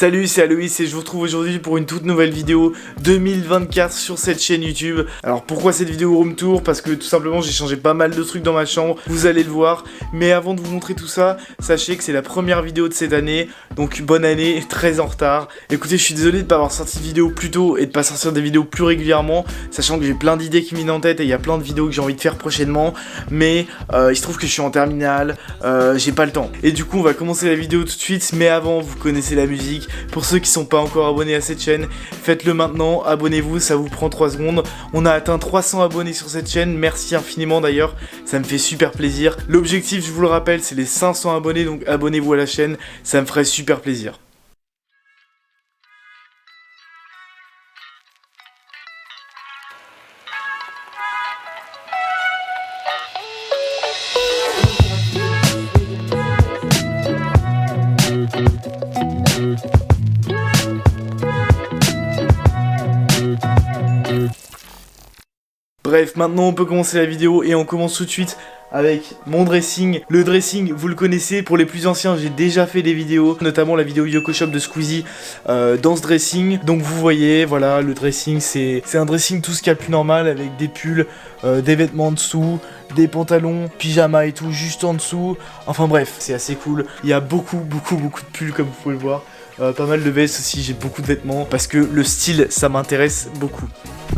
Salut, c'est Aloïs et je vous retrouve aujourd'hui pour une toute nouvelle vidéo 2024 sur cette chaîne YouTube. Alors pourquoi cette vidéo room tour? Parce que tout simplement j'ai changé pas mal de trucs dans ma chambre, vous allez le voir. Mais avant de vous montrer tout ça, sachez que c'est la première vidéo de cette année, donc bonne année, très en retard. Écoutez, je suis désolé de pas avoir sorti de vidéo plus tôt et de pas sortir des vidéos plus régulièrement, sachant que j'ai plein d'idées qui me viennent en tête et il y a plein de vidéos que j'ai envie de faire prochainement. Mais il se trouve que je suis en terminale, j'ai pas le temps. Et du coup on va commencer la vidéo tout de suite, mais avant vous connaissez la musique. Pour ceux qui sont pas encore abonnés à cette chaîne, faites-le maintenant, abonnez-vous, ça vous prend 3 secondes. On a atteint 300 abonnés sur cette chaîne, merci infiniment d'ailleurs, ça me fait super plaisir. L'objectif, je vous le rappelle, c'est les 500 abonnés, donc abonnez-vous à la chaîne, ça me ferait super plaisir. Bref, maintenant on peut commencer la vidéo et on commence tout de suite avec mon dressing. Le dressing, vous le connaissez, pour les plus anciens, j'ai déjà fait des vidéos, notamment la vidéo Yoko Shop de Squeezie dans ce dressing. Donc vous voyez, voilà, le dressing, c'est un dressing tout ce qu'il y a de plus normal, avec des pulls, des vêtements en dessous, des pantalons, pyjama et tout, juste en dessous. Enfin bref, c'est assez cool. Il y a beaucoup de pulls, comme vous pouvez le voir. Pas mal de vestes aussi, j'ai beaucoup de vêtements, parce que le style, ça m'intéresse beaucoup.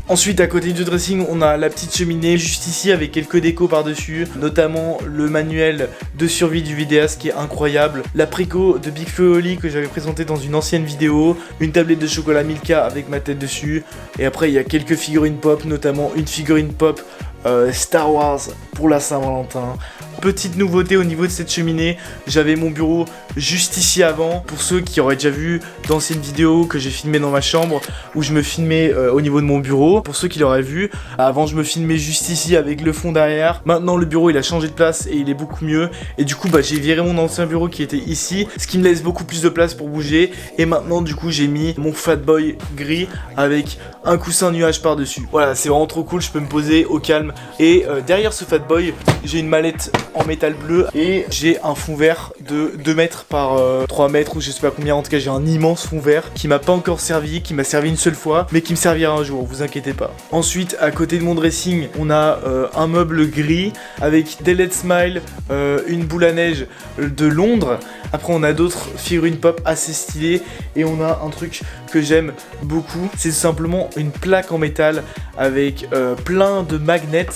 Ensuite, à côté du dressing, on a la petite cheminée juste ici avec quelques décos par-dessus, notamment le manuel de survie du vidéaste qui est incroyable, la préco de Big Flo et Oli que j'avais présenté dans une ancienne vidéo, une tablette de chocolat Milka avec ma tête dessus, et après il y a quelques figurines pop, notamment une figurine pop Star Wars pour la Saint-Valentin. Petite nouveauté au niveau de cette cheminée, j'avais mon bureau juste ici avant. Pour ceux qui auraient déjà vu d'anciennes vidéos que j'ai filmées dans ma chambre, où je me filmais au niveau de mon bureau, pour ceux qui l'auraient vu, avant je me filmais juste ici avec le fond derrière. Maintenant le bureau il a changé de place et il est beaucoup mieux. Et du coup j'ai viré mon ancien bureau qui était ici, ce qui me laisse beaucoup plus de place pour bouger. Et maintenant du coup j'ai mis mon Fatboy gris avec un coussin nuage par dessus. Voilà, c'est vraiment trop cool, je peux me poser au calme. Et derrière ce Fatboy, j'ai une mallette en métal bleu et j'ai un fond vert de 2 mètres par 3 mètres ou je sais pas combien. En tout cas j'ai un immense fond vert qui m'a pas encore servi, qui m'a servi une seule fois, mais qui me servira un jour, vous inquiétez pas. Ensuite, à côté de mon dressing, on a un meuble gris avec des LED Smile, une boule à neige de Londres. Après on a d'autres figurines pop assez stylées et on a un truc que j'aime beaucoup, c'est tout simplement une plaque en métal avec plein de magnets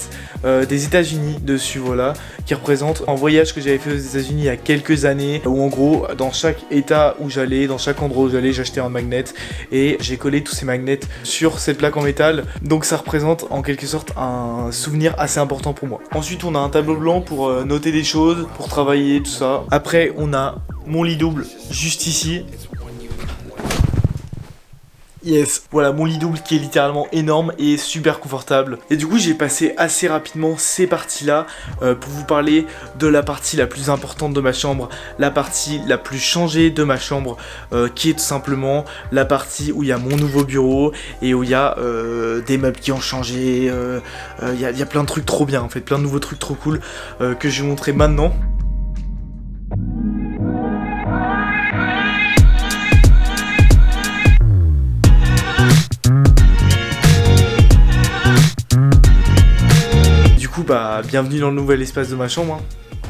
des États-Unis dessus, voilà, qui représente un voyage que j'avais fait aux États-Unis il y a quelques années, où en gros dans chaque état où j'allais, dans chaque endroit où j'allais, j'achetais un magnet et j'ai collé tous ces magnets sur cette plaque en métal. Donc ça représente en quelque sorte un souvenir assez important pour moi. Ensuite on a un tableau blanc pour noter des choses, pour travailler, tout ça. Après on a mon lit double juste ici. Yes, voilà mon lit double qui est littéralement énorme et super confortable. Et du coup j'ai passé assez rapidement ces parties là pour vous parler de la partie la plus importante de ma chambre, la partie la plus changée de ma chambre, qui est tout simplement la partie où il y a mon nouveau bureau et où il y a des meubles qui ont changé, il y a plein de trucs trop bien en fait, plein de nouveaux trucs trop cool que je vais vous montrer maintenant. Bienvenue dans le nouvel espace de ma chambre.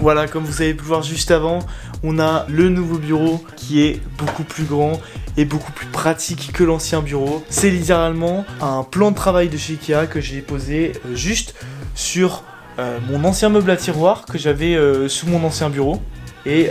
Voilà, comme vous avez pu voir juste avant, on a le nouveau bureau qui est beaucoup plus grand et beaucoup plus pratique que l'ancien bureau. C'est littéralement un plan de travail de chez Ikea que j'ai posé juste sur mon ancien meuble à tiroir que j'avais sous mon ancien bureau. Et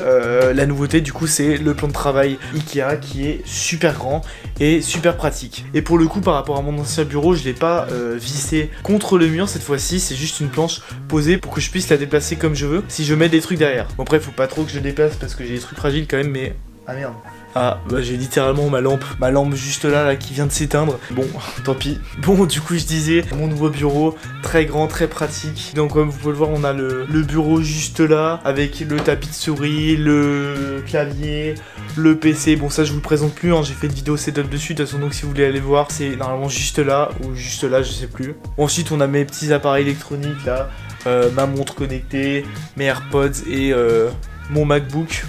la nouveauté du coup c'est le plan de travail Ikea qui est super grand et super pratique. Et pour le coup par rapport à mon ancien bureau, je l'ai pas vissé contre le mur cette fois-ci, c'est juste une planche posée pour que je puisse la déplacer comme je veux si je mets des trucs derrière. Bon après faut pas trop que je le déplace parce que j'ai des trucs fragiles quand même, mais... Ah merde. Ah bah j'ai littéralement ma lampe juste là qui vient de s'éteindre. Bon, tant pis. Bon du coup je disais, mon nouveau bureau, très grand, très pratique. Donc comme vous pouvez le voir, on a le bureau juste là, avec le tapis de souris, le clavier, le PC. Bon ça je vous le présente plus, hein. J'ai fait une vidéo setup dessus, de toute façon donc si vous voulez aller voir, c'est normalement juste là, ou juste là, je sais plus. Ensuite on a mes petits appareils électroniques là, ma montre connectée, mes AirPods et mon MacBook.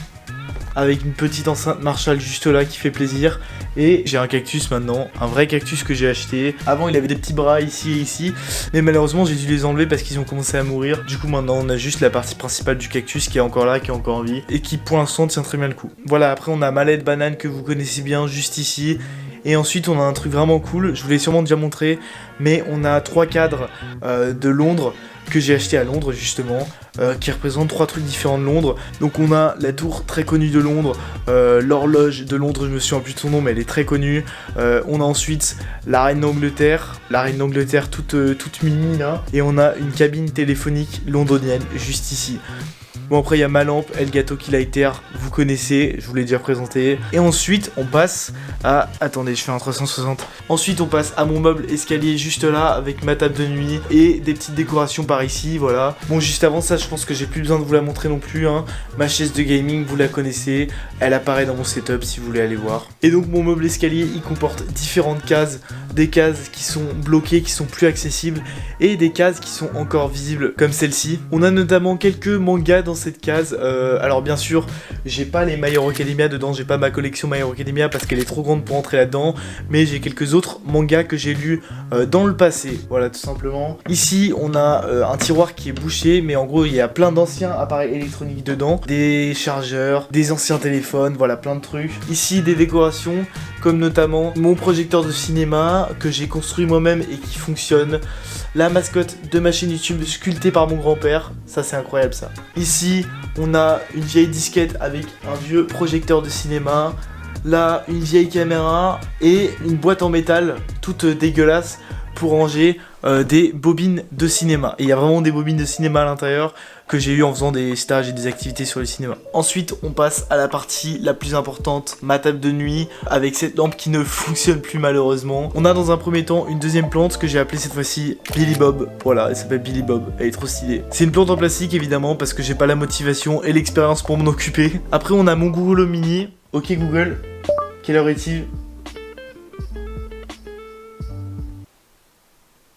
avec une petite enceinte Marshall juste là qui fait plaisir. Et j'ai un cactus maintenant, un vrai cactus que j'ai acheté. Avant il avait des petits bras ici et ici, mais malheureusement j'ai dû les enlever parce qu'ils ont commencé à mourir. Du coup maintenant on a juste la partie principale du cactus qui est encore là, qui est encore en vie et qui pour l'instant tient très bien le coup. Voilà, après on a Mallette Banane que vous connaissez bien juste ici. Et ensuite on a un truc vraiment cool, je vous l'ai sûrement déjà montré, mais on a 3 cadres de Londres que j'ai acheté à Londres justement, qui représentent 3 trucs différents de Londres. Donc on a la tour très connue de Londres, l'horloge de Londres, je me souviens plus de son nom mais elle est très connue. On a ensuite la reine d'Angleterre, toute mini là, et on a une cabine téléphonique londonienne juste ici. Bon après il y a ma lampe, Elgato Lighter, vous connaissez, je vous l'ai déjà présenté. Et ensuite on passe à... Attendez, je fais un 360. Ensuite on passe à mon meuble escalier juste là, avec ma table de nuit et des petites décorations par ici, voilà. Bon juste avant ça je pense que j'ai plus besoin de vous la montrer non plus, hein. Ma chaise de gaming, vous la connaissez, elle apparaît dans mon setup si vous voulez aller voir. Et donc mon meuble escalier il comporte différentes cases, des cases qui sont bloquées, qui sont plus accessibles, et des cases qui sont encore visibles comme celle-ci. On a notamment quelques mangas dans cette case, alors bien sûr j'ai pas les My Hero Academia dedans, j'ai pas ma collection My Hero Academia parce qu'elle est trop grande pour entrer là-dedans, mais j'ai quelques autres mangas que j'ai lus dans le passé, voilà tout simplement. Ici on a un tiroir qui est bouché, mais en gros il y a plein d'anciens appareils électroniques dedans, des chargeurs, des anciens téléphones, voilà plein de trucs. Ici des décorations comme notamment mon projecteur de cinéma que j'ai construit moi-même et qui fonctionne, la mascotte de ma chaîne YouTube sculptée par mon grand-père, ça c'est incroyable ça. Ici on a une vieille disquette avec un vieux projecteur de cinéma, là une vieille caméra et une boîte en métal toute dégueulasse pour ranger des bobines de cinéma. Et il y a vraiment des bobines de cinéma à l'intérieur que j'ai eu en faisant des stages et des activités sur le cinéma. Ensuite on passe à la partie la plus importante, ma table de nuit avec cette lampe qui ne fonctionne plus malheureusement. On a dans un premier temps une deuxième plante que j'ai appelée cette fois-ci Billy Bob. Voilà, elle s'appelle Billy Bob, elle est trop stylée. C'est une plante en plastique évidemment parce que j'ai pas la motivation et l'expérience pour m'en occuper. Après on a mon Google Mini. Ok Google, quelle heure est-il ?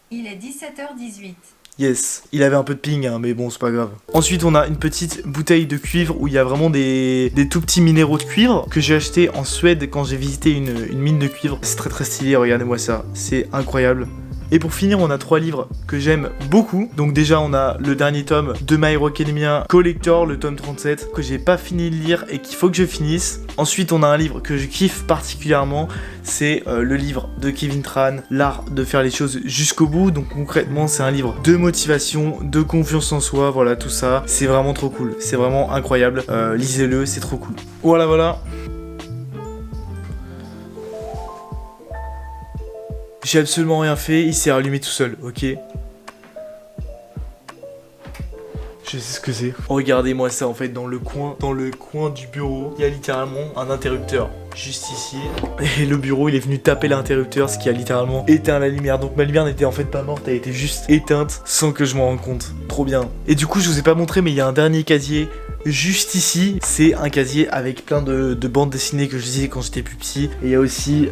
Il est 17h18. Yes, il avait un peu de ping, hein, mais bon, c'est pas grave. Ensuite, on a une petite bouteille de cuivre où il y a vraiment des tout petits minéraux de cuivre que j'ai acheté en Suède quand j'ai visité une mine de cuivre. C'est très très stylé, regardez-moi ça, c'est incroyable. Et pour finir, on a 3 livres que j'aime beaucoup. Donc déjà, on a le dernier tome de My Hero Academia Collector, le tome 37, que j'ai pas fini de lire et qu'il faut que je finisse. Ensuite, on a un livre que je kiffe particulièrement, c'est le livre de Kevin Tran, L'art de faire les choses jusqu'au bout. Donc concrètement, c'est un livre de motivation, de confiance en soi, voilà tout ça. C'est vraiment trop cool, c'est vraiment incroyable. Lisez-le, c'est trop cool. Voilà. J'ai absolument rien fait, il s'est rallumé tout seul, ok? Je sais ce que c'est. Regardez-moi ça en fait, dans le coin du bureau, il y a littéralement un interrupteur. Juste ici. Et le bureau il est venu taper l'interrupteur, ce qui a littéralement éteint la lumière. Donc ma lumière n'était en fait pas morte, elle était juste éteinte sans que je m'en rende compte. Trop bien. Et du coup je vous ai pas montré mais il y a un dernier casier juste ici. C'est un casier avec plein de bandes dessinées que je lisais quand j'étais plus petit. Et il y a aussi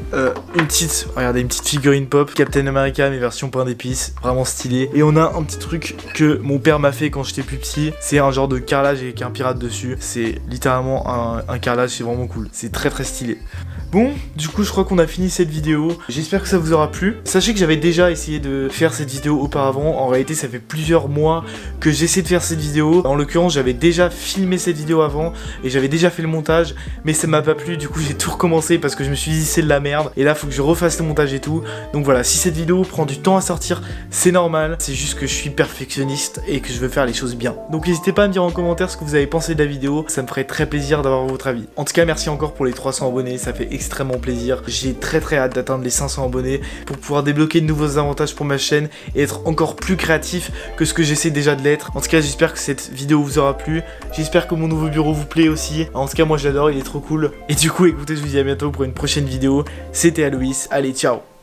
une petite figurine pop, Captain America mais version pain d'épices, vraiment stylé. Et on a un petit truc que mon père m'a fait quand j'étais plus petit. C'est un genre de carrelage avec un pirate dessus. C'est littéralement un carrelage, c'est vraiment cool. C'est très très stylé. Bon, du coup je crois qu'on a fini cette vidéo. J'espère que ça vous aura plu. Sachez que j'avais déjà essayé de faire cette vidéo auparavant. En réalité ça fait plusieurs mois que j'essaie de faire cette vidéo. En l'occurrence j'avais déjà filmé cette vidéo avant et j'avais déjà fait le montage, mais ça m'a pas plu. Du coup j'ai tout recommencé parce que je me suis dit c'est de la merde. Et là faut que je refasse le montage et tout. Donc voilà, si cette vidéo prend du temps à sortir, c'est normal. C'est juste que je suis perfectionniste et que je veux faire les choses bien. Donc n'hésitez pas à me dire en commentaire ce que vous avez pensé de la vidéo. Ça me ferait très plaisir d'avoir votre avis. En tout cas merci encore pour les 300 abonnés, ça fait extrêmement plaisir. J'ai très hâte d'atteindre les 500 abonnés pour pouvoir débloquer de nouveaux avantages pour ma chaîne et être encore plus créatif que ce que j'essaie déjà de l'être. En tout cas j'espère que cette vidéo vous aura plu. J'espère que mon nouveau bureau vous plaît aussi. En tout cas moi j'adore, il est trop cool. Et du coup écoutez, je vous dis à bientôt pour une prochaine vidéo. C'était Aloïs, allez ciao.